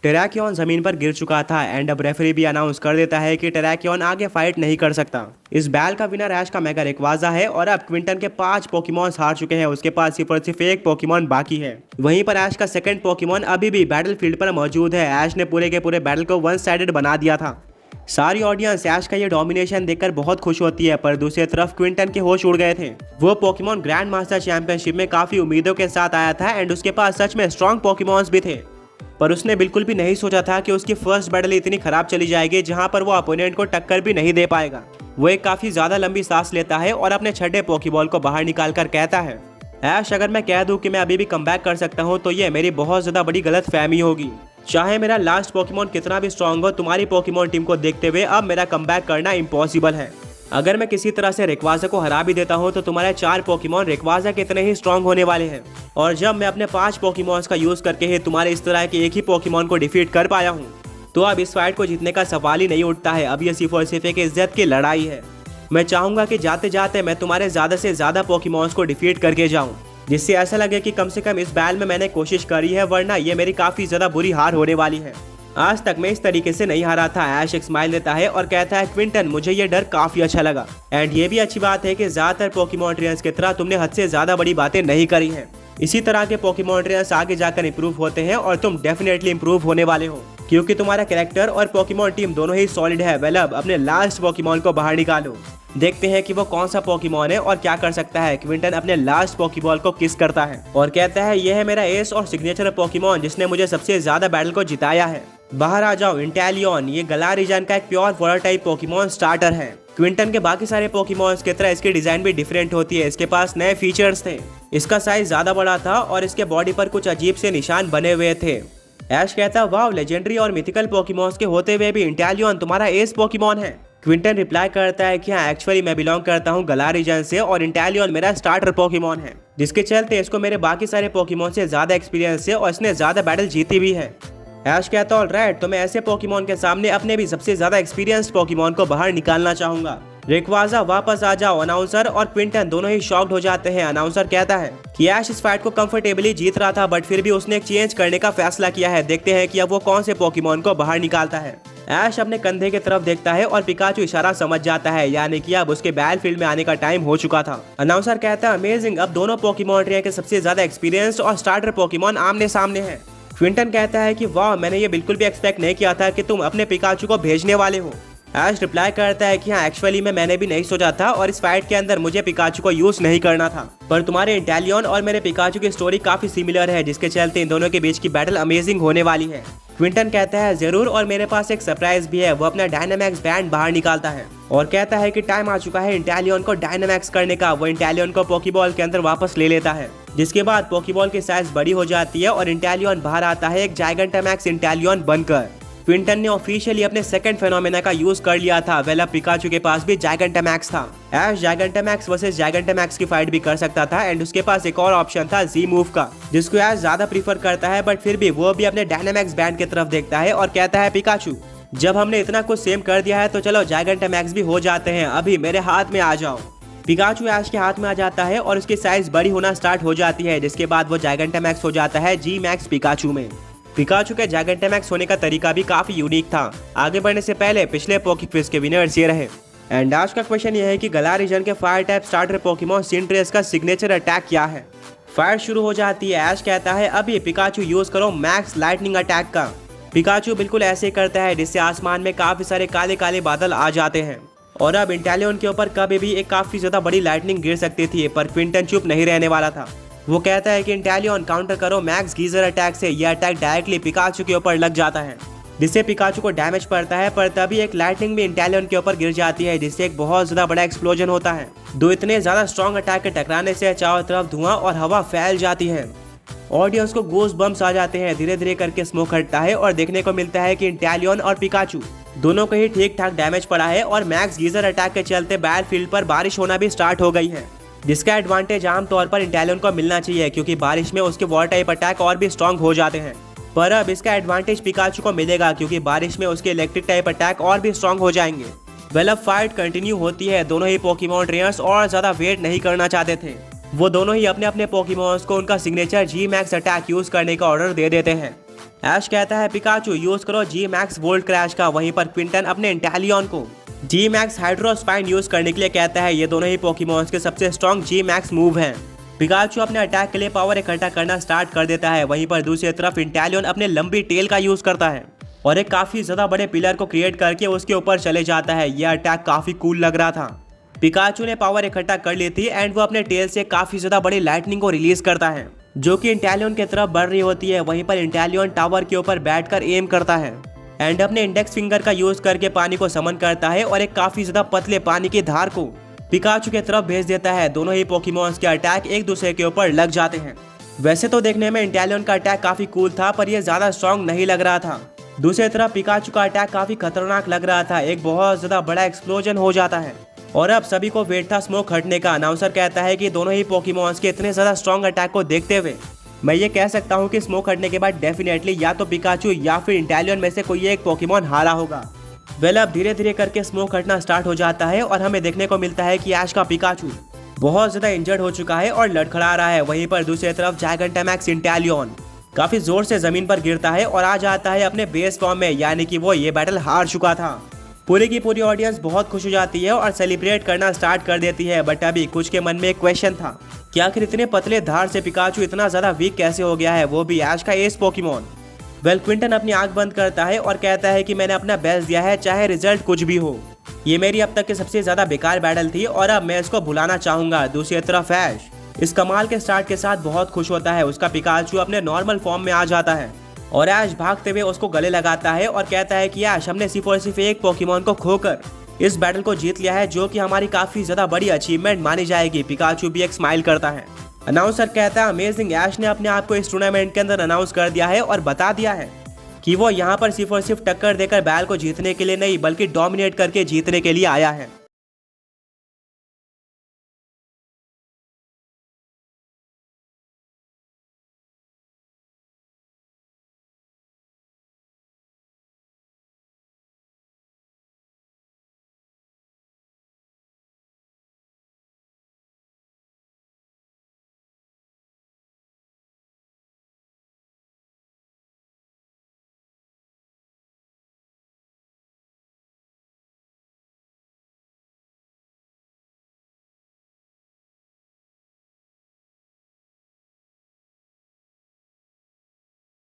टेराकियन जमीन पर गिर चुका था एंड अब रेफरी भी अनाउंस कर देता है कि टेराकियन आगे फाइट नहीं कर सकता। इस बैल का विनर ऐश का मेगा रेक्वाजा है और अब क्विंटन के 5 पोकेमॉन्स हार चुके हैं, उसके पास सिर्फ और सिर्फ एक पोकेमॉन बाकी है। वहीं पर ऐश का सेकंड पोकेमॉन अभी भी बैटल फील्ड पर मौजूद है। ऐश ने पूरे के पूरे बैटल को वन साइडेड बना दिया था। सारी ऑडियंस ऐश का ये डोमिनेशन देखकर बहुत खुश होती है, पर दूसरी तरफ क्विंटन के होश उड़ गए थे। वो पोकेमॉन ग्रैंड मास्टर चैंपियनशिप में काफी उम्मीदों के साथ आया था एंड उसके पास सच में स्ट्रॉन्ग पोकेमॉन्स भी थे, पर उसने बिल्कुल भी नहीं सोचा था कि उसकी फर्स्ट बैटल इतनी खराब चली जाएगी जहां पर वो अपोनेंट को टक्कर भी नहीं दे पाएगा। वो एक काफी ज्यादा लंबी सांस लेता है और अपने छठे पोकेबॉल को बाहर निकालकर कहता है, ऐश अगर मैं कह दूं कि मैं अभी भी कमबैक कर सकता हूं तो ये मेरी बहुत ज्यादा बड़ी गलतफहमी होगी। चाहे मेरा लास्ट पोकेमॉन कितना भी स्ट्रॉन्ग हो, तुम्हारी पोकेमॉन टीम को देखते हुए अब मेरा कमबैक करना इम्पॉसिबल है। अगर मैं किसी तरह से रेक्वाजा को हरा भी देता हूं तो तुम्हारे 4 पोकेमॉन रेक्वाजा कितने ही स्ट्रॉन्ग होने वाले हैं, और जब मैं अपने 5 पोकेमॉन्स का यूज करके ही तुम्हारे इस तरह के एक ही पोकेमॉन को डिफीट कर पाया हूं, तो अब इस फाइट को जीतने का सवाल ही नहीं उठता है। अब ये सिर्फ और सिर्फ एक इज्जत की लड़ाई है। मैं चाहूंगा कि जाते जाते मैं तुम्हारे ज्यादा से ज्यादा पोकेमॉन्स को डिफीट करके जाऊं, जिससे ऐसा लगे कि कम से कम इस बैल में मैंने कोशिश करी है, वरना ये मेरी काफी ज्यादा बुरी हार होने वाली है। आज तक मैं इस तरीके से नहीं हारा था। ऐश एक स्माइल देता है और कहता है, क्विंटन मुझे ये डर काफी अच्छा लगा एंड ये भी अच्छी बात है कि ज्यादातर पोकेमॉन ट्रेनर्स की तरह तुमने हद से ज्यादा बड़ी बातें नहीं करी हैं। इसी तरह के पोकेमॉन ट्रेनर्स आगे जाकर इंप्रूव होते हैं और तुम डेफिनेटली इंप्रूव होने वाले हो, क्योंकि तुम्हारा कैरेक्टर और पोकेमॉन टीम दोनों ही सॉलिड है। वेल अब अपने लास्ट पोकेमॉन को बाहर निकालो, देखते हैं कि वो कौन सा पोकेमॉन है और क्या कर सकता है। क्विंटन अपने लास्ट पोकेबॉल को किस करता है और कहता है, यह है मेरा एस और सिग्नेचर पोकेमॉन जिसने मुझे सबसे ज्यादा बैटल को जिताया है। बाहर आ जाओ इंटेलियन। ये गलार रीजन का एक pure water type Pokemon starter है। क्विंटन के बाकी सारे पोकेमॉन्स की तरह इसकी डिजाइन भी डिफरेंट होती है। इसके पास नए फीचर्स थे, इसका साइज ज्यादा बड़ा था और इसके बॉडी पर कुछ अजीब से निशान बने हुए थे। ऐश कहता, वाह लेजेंडरी और मिथिकल पोकेमॉन्स के होते हुए भी इंटेलियन तुम्हारा एस पोकेमॉन है। क्विंटन रिप्लाई करता है कि हाँ एक्चुअली मैं बिलोंग करता हूँ गलार रीजन से और इंटेलियन मेरा स्टार्टर पोकेमॉन है, जिसके चलते इसको मेरे बाकी सारे पोकेमॉन से ज्यादा एक्सपीरियंस है और इसने ज्यादा बैटल जीती भी है। ऐश कहता, ऑलराइट तो मैं ऐसे पोकेमॉन के सामने अपने भी सबसे ज्यादा एक्सपीरियंस्ड पोकेमॉन को बाहर निकालना चाहूंगा। रेक्वाजा वापस आ जाओ। अनाउंसर और क्विंटन दोनों ही शॉक्ड हो जाते हैं। अनाउंसर कहता है कि ऐश इस फाइट को कंफर्टेबली जीत रहा था, बट फिर भी उसने एक चेंज करने का फैसला किया है। देखते हैं कि अब वो कौन से पोकेमॉन को बाहर निकालता है। ऐश अपने कंधे की तरफ देखता है और पिकाचू इशारा समझ जाता है, यानी कि अब उसके बैटल फील्ड में आने का टाइम हो चुका था। अनाउंसर कहता है, अमेजिंग, अब दोनों पोकेमॉन ट्रेनर के सबसे ज्यादा एक्सपीरियंस्ड और स्टार्टर पोकेमॉन आमने सामने हैं। क्विंटन कहता है कि वाह मैंने ये बिल्कुल भी एक्सपेक्ट नहीं किया था कि तुम अपने पिकाचू को भेजने वाले हो। ऐश रिप्लाई करता है कि हाँ एक्चुअली मैंने भी नहीं सोचा था और इस फाइट के अंदर मुझे पिकाचू को यूज नहीं करना था, पर तुम्हारे इंटेलियन और मेरे पिकाचू की स्टोरी काफी सिमिलर है, जिसके चलते इन दोनों के बीच की बैटल अमेजिंग होने वाली है। क्विंटन कहता है, जरूर, और मेरे पास एक सरप्राइज भी है। वो अपना डायनामैक्स बैंड बाहर निकालता है और कहता है कि टाइम आ चुका है इंटेलियन को डायनामैक्स करने का। वो इंटेलियन को पोकेबॉल के अंदर वापस ले लेता है, जिसके बाद पोकेबॉल की साइज बड़ी हो जाती है और इंटेलियन बाहर आता है एक जाइगेंटामैक्स इंटेलियन बनकर। क्विंटन ने ऑफिशियली अपने सेकंड फेनोमेना का यूज कर लिया था। वेला पिकाचू के पास भी जाइगेंटामैक्स था। ऐश जाइगेंटामैक्स वर्सेस जाइगेंटामैक्स की फाइट भी कर सकता था एंड उसके पास एक और ऑप्शन था जी मूव का, जिसको ऐश ज्यादा प्रीफर करता है, बट फिर भी वो भी अपने डायनामैक्स बैंड की तरफ देखता है और कहता है, पिकाचू जब हमने इतना कुछ सेम कर दिया है तो चलो जाइगेंटामैक्स भी हो जाते हैं, अभी मेरे हाथ में आ जाओ। पिकाचू ऐश के हाथ में आ जाता है और उसकी साइज बड़ी होना स्टार्ट हो जाती है, जिसके बाद वो जाइगेंटामैक्स हो जाता है जी मैक्स पिकाचू में। पिकाचू के जाइगेंटामैक्स होने का तरीका भी काफी यूनिक था। आगे बढ़ने से पहले पिछले पोकी क्विज के विनर्स ये रहे। एंड आज का क्वेश्चन ये है कि गलार रीजन के फायर टाइप स्टार्टर पोकेमॉन सिंट्रेस का सिग्नेचर अटैक क्या है। फायर शुरू हो जाती है। ऐश कहता है, अभी पिकाचू यूज करो मैक्स लाइटनिंग अटैक का। पिकाचू बिल्कुल ऐसे करता है, जिससे आसमान में काफी सारे काले काले बादल आ जाते हैं और अब इंटेलियन के ऊपर कभी भी एक काफी ज्यादा बड़ी लाइटनिंग गिर सकती थी, पर क्विंटन चुप नहीं रहने वाला था। वो कहता है कि इंटेलियन काउंटर करो मैक्स गीजर अटैक से। यह अटैक डायरेक्टली पिकाचू के ऊपर लग जाता है, जिससे पिकाचू को डैमेज पड़ता है, पर तभी एक लाइटनिंग भी इंटेलियन के ऊपर गिर जाती है, जिससे एक बहुत ज्यादा बड़ा एक्सप्लोजन होता है। दो इतने ज्यादा स्ट्रॉन्ग अटैक के टकराने से चारों तरफ धुआं और हवा फैल जाती है। ऑडियंस को गूस बम्स आ जाते हैं। धीरे धीरे करके स्मोक हटता है और देखने को मिलता है कि इंटेलियन और पिकाचू दोनों को ही ठीक ठाक डैमेज पड़ा है और मैक्स गीजर अटैक के चलते बैटल फील्ड पर बारिश होना भी स्टार्ट हो गई है, जिसका एडवांटेज आमतौर पर इंटेलियन को मिलना चाहिए, क्योंकि बारिश में उसके वाटर टाइप अटैक और भी स्ट्रॉन्ग हो जाते हैं। पर अब इसका एडवांटेज पिकाचू को मिलेगा, क्योंकि बारिश में उसके इलेक्ट्रिक टाइप अटैक और भी स्ट्रॉन्ग हो जाएंगे। वेल अब फाइट कंटिन्यू होती है। दोनों ही पोकेमॉन ट्रेनर्स और ज्यादा वेट नहीं करना चाहते थे। वो दोनों ही अपने अपने पोकेमॉन्स को उनका सिग्नेचर जी मैक्स अटैक यूज करने का ऑर्डर दे देते हैं। ऐश कहता है पिकाचू यूज करो जी मैक्स वोल्ट क्रैश का, वहीं पर क्विंटन अपने इंटेलियन को जी मैक्स हाइड्रोस्पाइन यूज करने के लिए कहता है। ये दोनों ही पोकेमॉन्स के सबसे स्ट्रॉन्ग जी मैक्स मूव हैं। पिकाचू अपने अटैक के लिए पावर इकट्ठा करना स्टार्ट कर देता है, वहीं पर दूसरी तरफ इंटेलियन अपने लंबी टेल का यूज करता है और एक काफी ज्यादा बड़े पिलर को क्रिएट करके उसके ऊपर चले जाता है। यह अटैक काफी कूल लग रहा था। पिकाचू ने पावर इकट्ठा कर ली थी एंड वो अपने टेल से काफी ज्यादा बड़ी लाइटनिंग को रिलीज करता है जो कि इंटेलियन की तरफ बढ़ रही होती है। वहीं पर इंटेलियन टावर के ऊपर बैठकर एम करता है एंड अपने इंडेक्स फिंगर का यूज करके पानी को समन करता है और एक काफी ज्यादा पतले पानी की धार को पिकाचू की तरफ भेज देता है। दोनों ही पोकेमॉन्स के अटैक एक दूसरे के ऊपर लग जाते हैं। वैसे तो देखने में इंटेलियन का अटैक काफी कूल था, पर यह ज्यादा स्ट्रॉन्ग नहीं लग रहा था। दूसरी तरफ पिकाचू का अटैक काफी खतरनाक लग रहा था। एक बहुत ज्यादा बड़ा एक्सप्लोजन हो जाता है और अब सभी को वेट था स्मोक हटने का। अनाउंसर कहता है कि दोनों ही पोकेमॉन्स के इतने ज्यादा स्ट्रॉन्ग अटैक को देखते हुए मैं ये कह सकता हूँ कि स्मोक हटने के बाद डेफिनेटली या तो पिकाचू या फिर इंटेलियन में से कोई एक पोकेमॉन हारा होगा। वेल अब धीरे धीरे करके स्मोक हटना स्टार्ट हो जाता है और हमें देखने को मिलता है कि ऐश का पिकाचू बहुत ज्यादा इंजर्ड हो चुका है और लड़खड़ा रहा है। वहीं पर दूसरी तरफ जायगंटामैक्स इंटेलियन काफी जोर से जमीन पर गिरता है और आ जाता है अपने बेस फॉर्म में, यानी कि वो ये बैटल हार चुका था। पूरी की पूरी ऑडियंस बहुत खुश हो जाती है और सेलिब्रेट करना स्टार्ट कर देती है। बट अभी कुछ के मन में एक क्वेश्चन था कि आखिर इतने पतले धार से पिकाचू इतना ज्यादा वीक कैसे हो गया है, वो भी ऐश का एस पोकेमॉन। वेल क्विंटन अपनी आंख बंद करता है और कहता है कि मैंने अपना बेस्ट दिया है, चाहे रिजल्ट कुछ भी हो। ये मेरी अब तक की सबसे ज्यादा बेकार बैटल थी और अब मैं इसको भुलाना चाहूंगा। दूसरी तरफ ऐश इस कमाल के स्टार्ट के साथ बहुत खुश होता है। उसका पिकाचू अपने नॉर्मल फॉर्म में आ जाता है और ऐश भागते हुए उसको गले लगाता है और कहता है कि ऐश हमने सिर्फ और सिर्फ एक पोकेमॉन को खोकर इस बैटल को जीत लिया है, जो कि हमारी काफी ज्यादा बड़ी अचीवमेंट मानी जाएगी। पिकाचू भी एक स्माइल करता है। अनाउंसर कहता है अमेजिंग, ऐश ने अपने आप को इस टूर्नामेंट के अंदर अनाउंस कर दिया है और बता दिया है कि वो यहाँ पर सिर्फ और सिर्फ टक्कर देकर बैल को जीतने के लिए नहीं बल्कि डोमिनेट करके जीतने के लिए आया है।